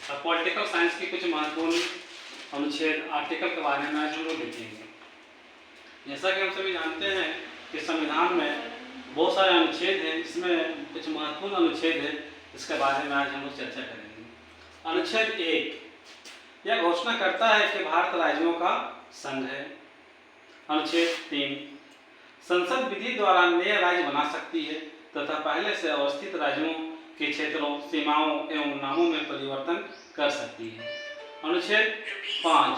Political science के कुछ महत्वपूर्ण अनुच्छेद आर्टिकल के बारे में आज हम लोग देखेंगे। जैसा कि हम सभी जानते हैं कि संविधान में बहुत सारे अनुच्छेद हैं, इसमें कुछ महत्वपूर्ण अनुच्छेद है, इसके बारे में आज हम लोग चर्चा करेंगे। अनुच्छेद 1 यह घोषणा करता है कि भारत राज्यों का संघ है। अनुच्छेद 3 संसद विधि द्वारा नए राज्य बना सकती है तथा पहले से अवस्थित राज्यों के क्षेत्रों, सीमाओं एवं नामों में परिवर्तन कर सकती है। अनुच्छेद 5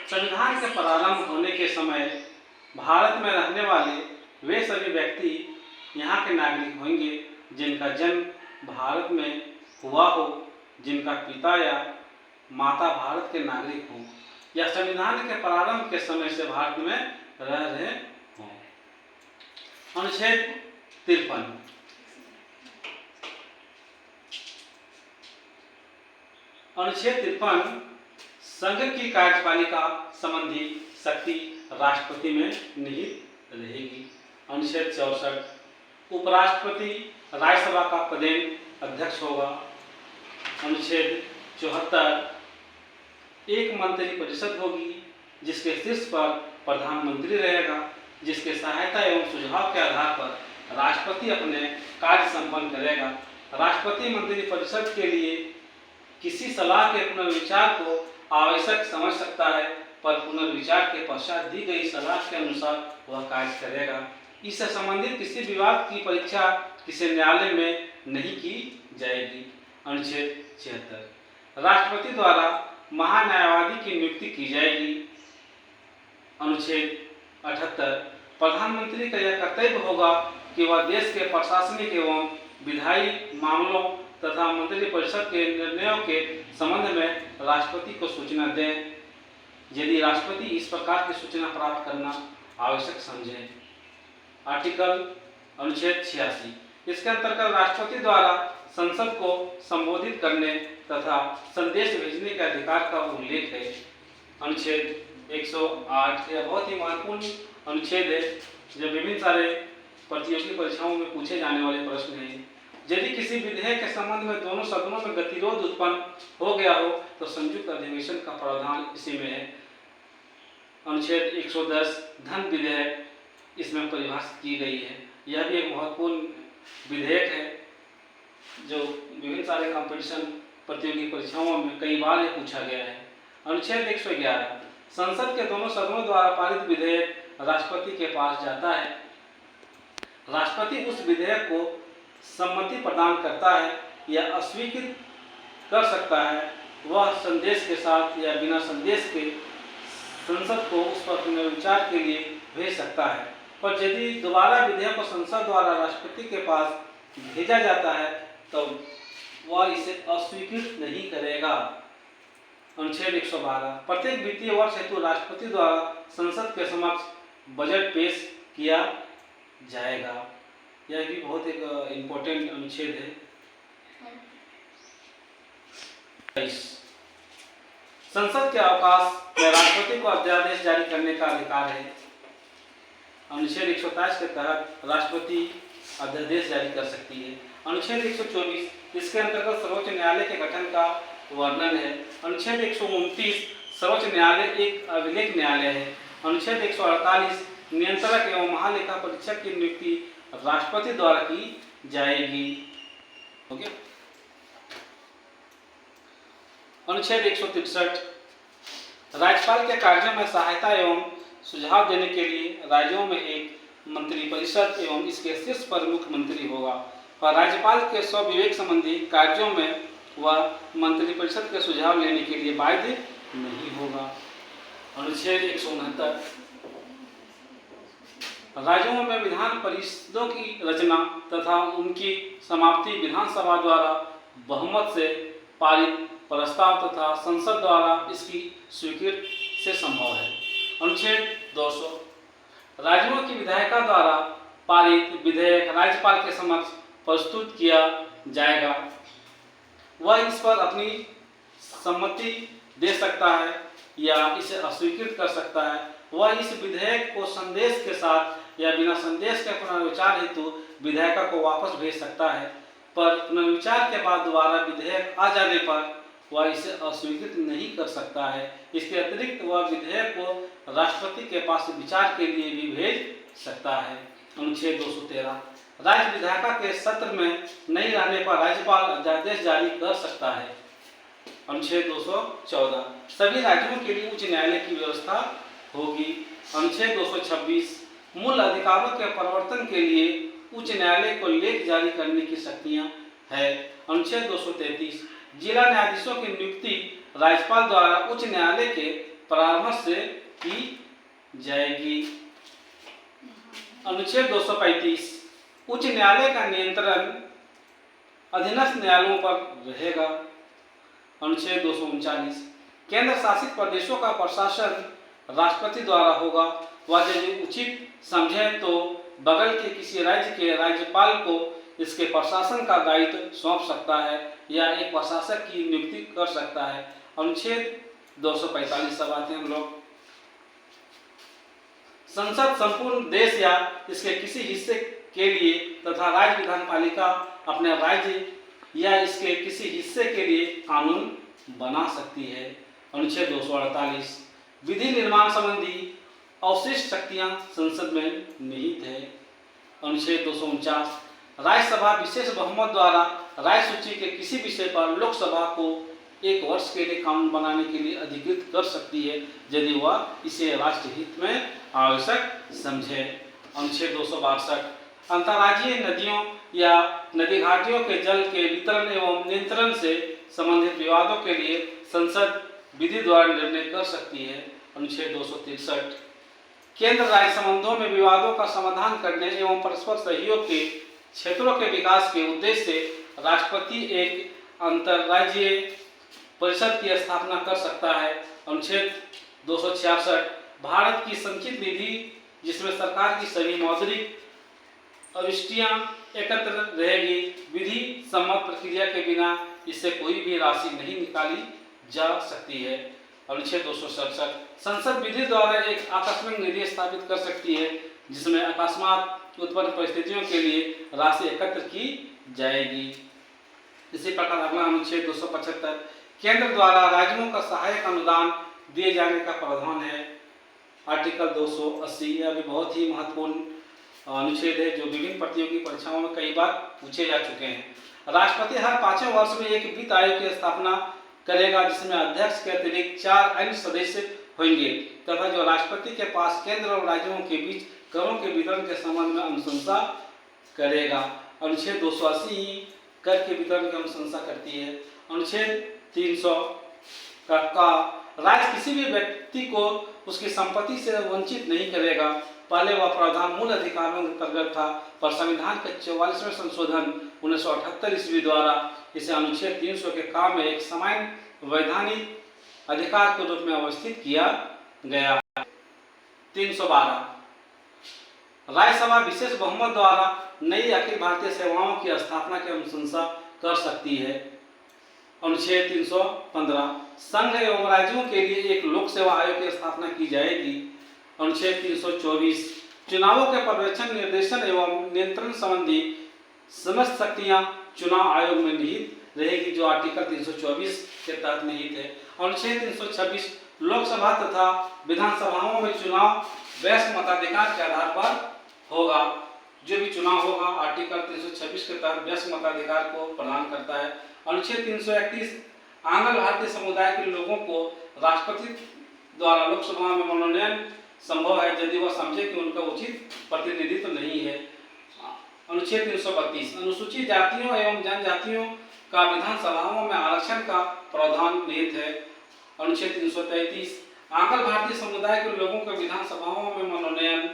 संविधान के प्रारंभ होने के समय भारत में रहने वाले वे सभी व्यक्ति यहाँ के नागरिक होंगे जिनका जन्म भारत में हुआ हो, जिनका पिता या माता भारत के नागरिक हों या संविधान के प्रारंभ के समय से भारत में रह रहे हों। अनुच्छेद 53 अनुच्छेद 53 संघ की कार्यपालिका संबंधी शक्ति राष्ट्रपति में निहित रहेगी। अनुच्छेद 64 उपराष्ट्रपति राज्यसभा का पदेन अध्यक्ष होगा। अनुच्छेद 74 एक मंत्री परिषद होगी जिसके शीर्ष पर प्रधानमंत्री रहेगा, जिसके सहायता एवं सुझाव के आधार पर राष्ट्रपति अपने कार्य संपन्न करेगा। राष्ट्रपति मंत्री परिषद के लिए किसी सलाह के पुनर्विचार को आवश्यक समझ सकता है, पर पुनर्विचार के पश्चात दी गई सलाह के अनुसार वह कार्य करेगा। इससे संबंधित किसी विवाद की परीक्षा किसी न्यायालय में नहीं की जाएगी। अनुच्छेद 76 राष्ट्रपति द्वारा महान्यायवादी की नियुक्ति की जाएगी। अनुच्छेद 78 प्रधानमंत्री का यह कर्तव्य होगा कि वह देश के प्रशासनिक एवं विधायी मामलों तथा मंत्री परिषद के निर्णयों के संबंध में राष्ट्रपति को सूचना दें, यदि राष्ट्रपति इस प्रकार की सूचना प्राप्त करना आवश्यक समझे। अनुच्छेद 86 इसके अंतर्गत राष्ट्रपति द्वारा संसद को संबोधित करने तथा संदेश भेजने के अधिकार का उल्लेख है। अनुच्छेद 108 यह बहुत ही महत्वपूर्ण अनुच्छेद है, जो विभिन्न सारे प्रतियोगी परीक्षाओं में पूछे जाने वाले प्रश्न हैं। यदि किसी विधेयक के संबंध में दोनों सदनों में गतिरोध उत्पन्न हो गया हो तो संयुक्त अधिवेशन का प्रावधान इसी में है। अनुच्छेद 110 धन विधेयक इसमें परिभाषित की गई है। यह भी एक महत्वपूर्ण विधेयक है जो विभिन्न सारे कंपटीशन प्रतियोगी परीक्षाओं में कई बार यह पूछा गया है। अनुच्छेद 111 संसद के दोनों सदनों द्वारा पारित विधेयक राष्ट्रपति के पास जाता है। राष्ट्रपति उस विधेयक को सम्मति प्रदान करता है या अस्वीकृत कर सकता है। वह संदेश के साथ या बिना संदेश के संसद को उस पर पुनर्विचार के लिए भेज सकता है, पर यदि दोबारा विधेयक को संसद द्वारा राष्ट्रपति के पास भेजा जाता है तो वह इसे अस्वीकृत नहीं करेगा। अनुच्छेद 112 प्रत्येक वित्तीय वर्ष हेतु राष्ट्रपति द्वारा संसद के समक्ष बजट पेश किया जाएगा। यह भी बहुत एक इम्पोर्टेंट अनुच्छेद है। संसद के अवकाश में राष्ट्रपति को अध्यादेश जारी करने का अधिकार है। अनुच्छेद 127 के तहत राष्ट्रपति अध्यादेश जारी कर सकती है। अनुच्छेद 124 इसके अंतर्गत सर्वोच्च न्यायालय के गठन का वर्णन है। अनुच्छेद 129 सर्वोच्च न्यायालय एक अभिलेख न्यायालय है। अनुच्छेद 148 नियंत्रक एवं महालेखा परीक्षक की नियुक्ति राष्ट्रपति द्वारा की जाएगी। ओके। अनुच्छेद 163 राज्यपाल के कार्यों में सहायता एवं सुझाव देने के लिए राज्यों में एक मंत्री परिषद एवं इसके शीर्ष पर मुख्यमंत्री होगा, पर राज्यपाल के स्वविवेक संबंधी कार्यों में वह मंत्री परिषद के सुझाव लेने के लिए बाध्य नहीं होगा। अनुच्छेद 169 राज्यों में विधान परिषदों की रचना तथा उनकी समाप्ति विधानसभा द्वारा बहुमत से पारित प्रस्ताव तथा संसद द्वारा इसकी स्वीकृति से संभव है। अनुच्छेद 200 राज्यों की विधायिका द्वारा पारित विधेयक राज्यपाल के समक्ष प्रस्तुत किया जाएगा। वह इस पर अपनी सम्मति दे सकता है या इसे अस्वीकृत कर सकता है। वह इस विधेयक को संदेश के साथ या बिना संदेश के पुनर्विचार हेतु विधायिका को वापस भेज सकता है। पर पुनर्विचार के बाद दोबारा विधेयक आ जाने पर वह इसे अस्वीकृत नहीं कर सकता है। इसके अतिरिक्त वह विधेयक को राष्ट्रपति के पास विचार के लिए भी भेज सकता है। अनुच्छेद 213 राज्य विधायिका के सत्र में नहीं रहने पर राज्यपाल अध्यादेश जारी कर सकता है। अनुच्छेद 214 सभी राज्यों के लिए उच्च न्यायालय की व्यवस्था होगी। अनुच्छेद 226 मूल अधिकारों के परिवर्तन के लिए उच्च न्यायालय को लेख जारी करने की शक्तियां है। अनुच्छेद 233 जिला न्यायाधीशों की नियुक्ति राज्यपाल द्वारा उच्च न्यायालय के परामर्श से की जाएगी। अनुच्छेद 235 उच्च न्यायालय का नियंत्रण अधीनस्थ न्यायालयों पर रहेगा। अनुच्छेद 239 केंद्र शासित प्रदेशों का प्रशासन राष्ट्रपति द्वारा होगा। वह यदि उचित समझे तो बगल के किसी राज्य के राज्यपाल को इसके प्रशासन का दायित्व सौंप सकता है या एक प्रशासक की नियुक्ति कर सकता है। अनुच्छेद 245 सब आते हैं हम लोग। संसद संपूर्ण देश या इसके किसी हिस्से के लिए तथा राज्य विधानपालिका अपने राज्य या इसके किसी हिस्से के लिए कानून बना सकती है। अनुच्छेद 248 विधि निर्माण संबंधी अवशिष्ट शक्तियां संसद में निहित है। अनुच्छेद 249 राज्यसभा विशेष बहुमत द्वारा राय सूची के किसी विषय पर लोकसभा को 1 वर्ष के लिए कानून बनाने के लिए अधिकृत कर सकती है यदि वह इसे राष्ट्रहित में आवश्यक समझे। अनुच्छेद 262 अंतर्राज्यीय नदियों या नदी घाटियों के जल के वितरण एवं नियंत्रण से संबंधित विवादों के लिए संसद विधि द्वारा निर्णय कर सकती है। अनुच्छेद 263 केंद्र राज्य संबंधों में विवादों का समाधान करने एवं परस्पर सहयोग के क्षेत्रों के विकास के उद्देश्य से राष्ट्रपति एक अंतर्राज्यीय परिषद की स्थापना कर सकता है। अनुच्छेद 266 भारत की संचित निधि जिसमें सरकार की सभी मौद्रिक अविष्टियां एकत्र रहेगी। विधि सम्मत प्रक्रिया के बिना इससे कोई भी राशि नहीं निकाली जा सकती है। अनुच्छेद 267 संसद विधि द्वारा एक आकस्मिक निधि स्थापित कर सकती है जिसमें अकस्मात उत्पन्न परिस्थितियों के लिए राशि एकत्र की जाएगी। इसी प्रकार अगला अनुच्छेद 275 केंद्र द्वारा राज्यों का सहायक अनुदान दिए जाने का प्रावधान है। आर्टिकल 280 यह भी बहुत ही महत्वपूर्ण अनुच्छेद है जो विभिन्न प्रतियोगी परीक्षाओं में कई बार पूछे जा चुके हैं। राष्ट्रपति हर 5वें वर्ष में एक वित्त आयोग की स्थापना करेगा जिसमें अध्यक्ष के अतिरिक्त 4 अन्य सदस्य होंगे तथा जो राष्ट्रपति के पास केंद्र और राज्यों के बीच करों के वितरण के संबंध में अनुशंसा करेगा। अनुच्छेद 280 कर के वितरण की अनुशंसा करती है। अनुच्छेद 300 का राज्य किसी भी व्यक्ति को उसकी संपत्ति से वंचित नहीं करेगा। पहले वह प्रावधान मूल अधिकारों के अंतर्गत था पर संविधान के 44वें संशोधन 1978 ईस्वी द्वारा इसे अनुच्छेद 300 के काम में एक सामान्य वैधानिक अधिकार के रूप में अवस्थित किया गया। 312 राज्यसभा विशेष बहुमत द्वारा नई अखिल भारतीय सेवाओं की स्थापना की अनुशंसा कर सकती है। अनुच्छेद 315 संघ एवं राज्यों के लिए एक लोक सेवा आयोग की स्थापना की जाएगी। अनुच्छेद 324 चुनावों के पर्यवेक्षण निर्देशन एवं नियंत्रण संबंधी समस्त शक्तियां चुनाव आयोग में निहित रहेगी जो आर्टिकल 324 के तहत निहित है। अनुच्छेद 326 लोकसभा तथा विधानसभाओं में चुनाव वयस्क मताधिकार के आधार पर होगा। जो भी चुनाव होगा आर्टिकल 326 के तहत वयस्क मताधिकार को प्रदान करता है। अनुच्छेद 331 आंग्ल भारतीय समुदाय के लोगों को राष्ट्रपति द्वारा लोकसभा में मनोनयन संभव है यदि वह समझे कि उनका उचित प्रतिनिधित्व नहीं है। अनुच्छेद 332 अनुसूचित जातियों एवं जनजातियों का विधानसभाओं में आरक्षण का प्रावधान निहित है। अनुच्छेद 333 आंग्ल भारतीय समुदाय के लोगों के विधानसभाओं में मनोनयन।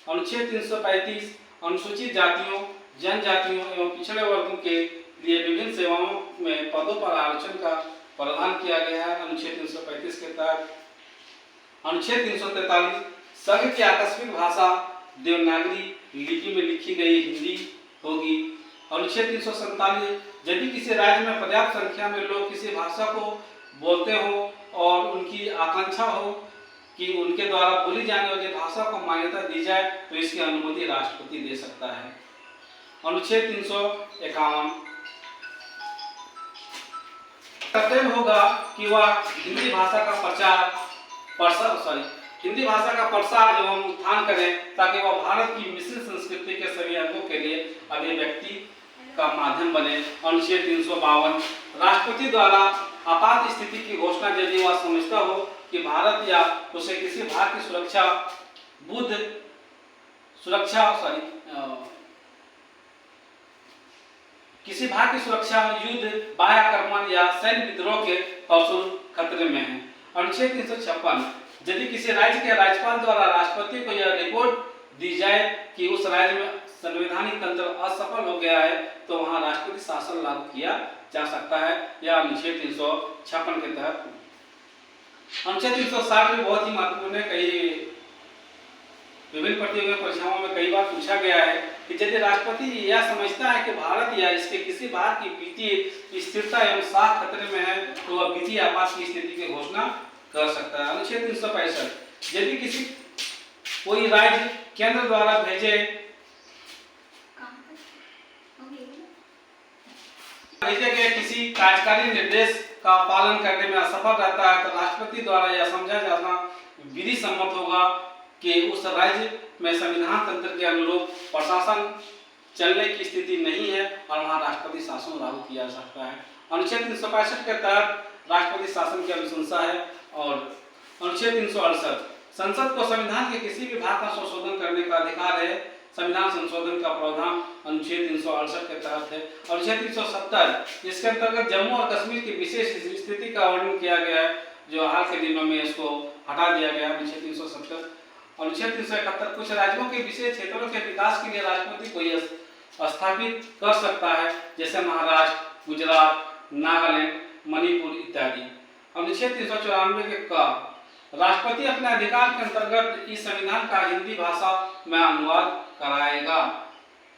अनुच्छेद 335 अनुसूचित जातियों जनजातियों एवं पिछड़े वर्गों के लिए विभिन्न सेवाओं में पदों पर आरक्षण का प्रावधान किया गया है। अनुच्छेद 335 के तहत अनुच्छेद 343 संघ की आकस्मिक भाषा देवनागरी लिपि में लिखी गई हिंदी होगी। अनुच्छेद 347 यदि किसी राज्य में पर्याप्त संख्या में लोग किसी भाषा को बोलते हो और उनकी आकांक्षा हो कि उनके द्वारा बोली जाने वाली भाषा को मान्यता दी जाए तो इसकी अनुमति राष्ट्रपति दे सकता है। अनुच्छेद 351 कर्तव्य होगा कि वह हिंदी भाषा का हिंदी भाषा का प्रसार एवं उत्थान करें ताकि वह भारत की मिश्रित संस्कृति के सभी अंगों के लिए अभिव्यक्ति का माध्यम बने। अनुच्छेद 352 राष्ट्रपति द्वारा आपात स्थिति की घोषणा यदि वह समझता हो कि भारत या उसे किसी भाग की किसी भाग की सुरक्षा, युद्ध, बाह्य आक्रमण या सैन्य विद्रोह के फौजल खतरे में है। अनुच्छेद 356 यदि किसी राज्य के राज्यपाल द्वारा राष्ट्रपति को यह रिपोर्ट दी जाए कि उस राज्य में संवैधानिक तंत्र असफल हो गया है तो वहां राष्ट्रपति शासन लागू किया जा सकता है। यह अनुच्छेद 356 के तहत। अनुच्छेद 360 भी बहुत ही महत्वपूर्ण है। कई विभिन्न प्रतियोगी परीक्षाओं में कई बार पूछा गया है कि यदि राष्ट्रपति यह समझता है कि भारत या इसके किसी भाग की वित्तीय स्थिरता एवं साख खतरे में है तो वह वित्तीय आपात की स्थिति की घोषणा कर सकता है। अनुच्छेद 365 यदि कोई राज्य केंद्र द्वारा भेजे गए किसी कार्यकारी निर्देश का पालन करने में असफल रहता है तो राष्ट्रपति द्वारा यह समझा जाना विधि सम्मत होगा कि उस राज्य में संविधान तंत्र के अनुरूप प्रशासन चलने की स्थिति नहीं है और वहां राष्ट्रपति शासन लागू किया जा सकता है। अनुच्छेद 365 के तहत राष्ट्रपति शासन की अनुशंसा है। और अनुच्छेद 368 संसद को संविधान के किसी भी भाग का संशोधन करने का अधिकार है। संविधान संशोधन का प्रावधान अनुच्छेद 368 के तहत है। अनुच्छेद 370 इसके अंतर्गत जम्मू और कश्मीर की विशेष स्थिति का वर्णन किया गया है जो हाल के दिनों में इसको हटा दिया गया। अनुच्छेद 370 अनुच्छेद 371 कुछ राज्यों के विशेष क्षेत्रों के विकास के लिए राष्ट्रपति को यह स्थापित कर सकता है जैसे महाराष्ट्र, गुजरात, नागालैंड, मणिपुर इत्यादि। अनुच्छेद 394 के का राष्ट्रपति अपने अधिकार के अंतर्गत इस संविधान का हिंदी भाषा में अनुवाद कराएगा।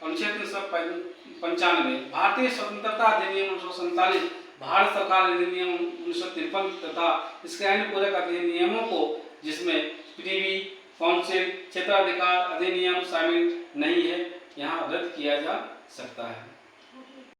अनुच्छेद 395 भारतीय स्वतंत्रता अधिनियम 1947, भारत सरकार अधिनियम 1953 तथा इसके अन्य पूरक अधिनियमों को जिसमें प्रीवी काउंसिल क्षेत्राधिकार अधिनियम शामिल नहीं है यहाँ रद्द किया जा सकता है।